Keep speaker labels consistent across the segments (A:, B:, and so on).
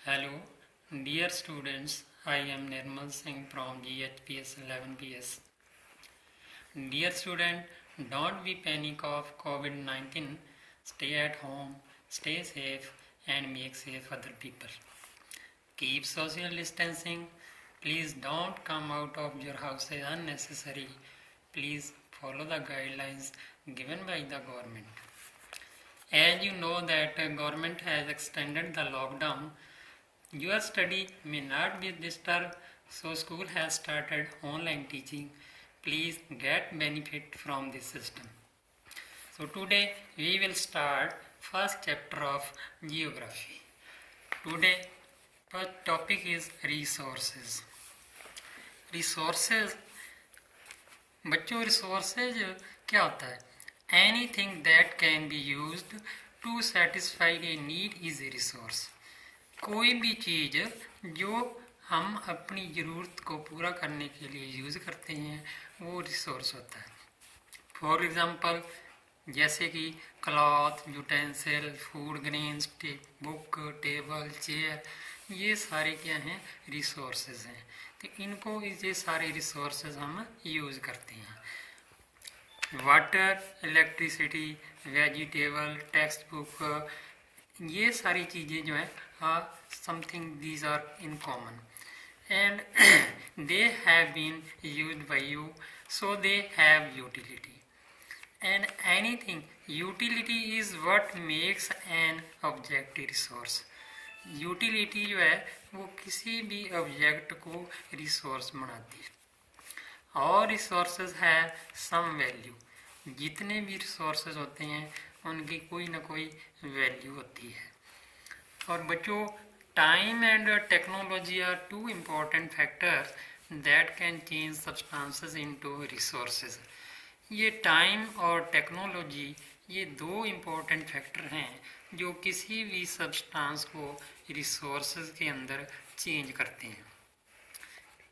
A: Hello, dear students. I am Nirmal Singh from GHPS 11PS. Dear student, don't be panic of COVID-19. Stay at home, stay safe, and make safe other people. Keep social distancing. Please don't come out of your houses unnecessary. Please follow the guidelines given by the government. As you know that government has extended the lockdown, your study may not be disturbed, so school has started online teaching. Please get benefit from this system. So today we will start first chapter of geography. Today first topic is resources. Resources, बच्चों resources क्या होता है? Anything that can be used to satisfy a need is a resource. कोई भी चीज़ जो हम अपनी ज़रूरत को पूरा करने के लिए यूज़ करते हैं वो रिसोर्स होता है. फॉर एग्ज़ाम्पल जैसे कि cloth, utensil, food grains, book, table, chair, ये सारे क्या हैं? रिसोर्सेज हैं. तो इनको ये सारे रिसोर्सेज हम यूज़ करते हैं. Water, electricity, vegetable, text book, ये सारी चीज़ें जो हैं something these are in common and they have been used by you, so they have utility. And anything, utility is what makes an object a resource. Utility जो है वो किसी भी ऑब्जेक्ट को रिसोर्स बनाती है. और रिसोर्सेज है सम वैल्यू. जितने भी रिसोर्सेज होते हैं उनकी कोई ना कोई वैल्यू होती है. और बच्चों, time and technology are two important factors that can change substances into resources. ये टाइम और टेक्नोलॉजी ये दो इम्पोर्टेंट फैक्टर हैं जो किसी भी सब्सटेंस को रिसोर्सेज के अंदर चेंज करते हैं.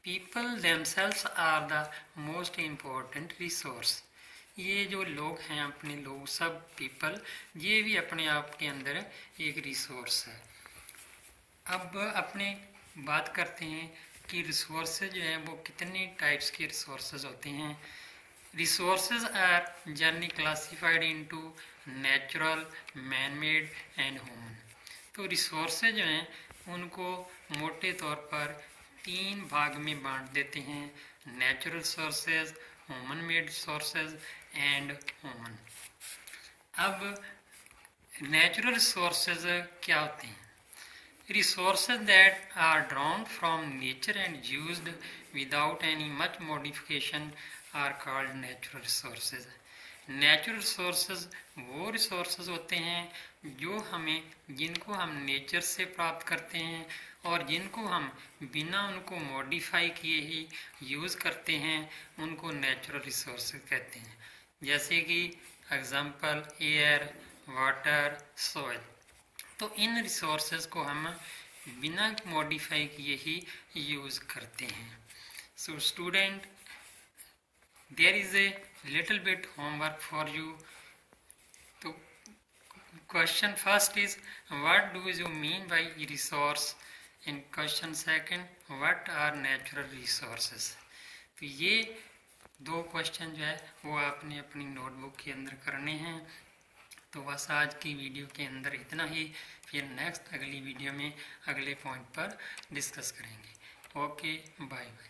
A: People themselves are the most important resource. ये जो लोग हैं, अपने लोग, सब पीपल, ये भी अपने आप के अंदर एक रिसोर्स है. अब अपने बात करते हैं कि रिसोर्सेज जो हैं वो कितने टाइप्स के रिसोर्सेज होते हैं. Resources are generally classified into natural, man made and human. तो रिसोर्सेज जो हैं उनको मोटे तौर पर 3 भाग में बांट देते हैं: natural sources, human made sources and human. अब नेचुरल रिसोर्सेज क्या होते हैं? Resources that are drawn from nature and used without any much modification are called natural resources. Natural resources वो resources होते हैं जिनको हम नेचर से प्राप्त करते हैं और जिनको हम बिना उनको मॉडिफाई किए ही यूज़ करते हैं, उनको नेचुरल रिसोर्सेज कहते हैं. जैसे कि एग्जांपल एयर, वाटर, सॉइल. तो इन रिसोर्सेज को हम बिना मॉडिफाई किए ही यूज़ करते हैं. So student, there is a little bit homework for you. तो question first is what do you mean by resource. In question second, what are natural resources. तो ये 2 क्वेश्चन जो है वो आपने अपनी नोटबुक के अंदर करने हैं. तो बस आज की वीडियो के अंदर इतना ही. फिर नेक्स्ट अगली वीडियो में अगले पॉइंट पर डिस्कस करेंगे. Okay, bye bye.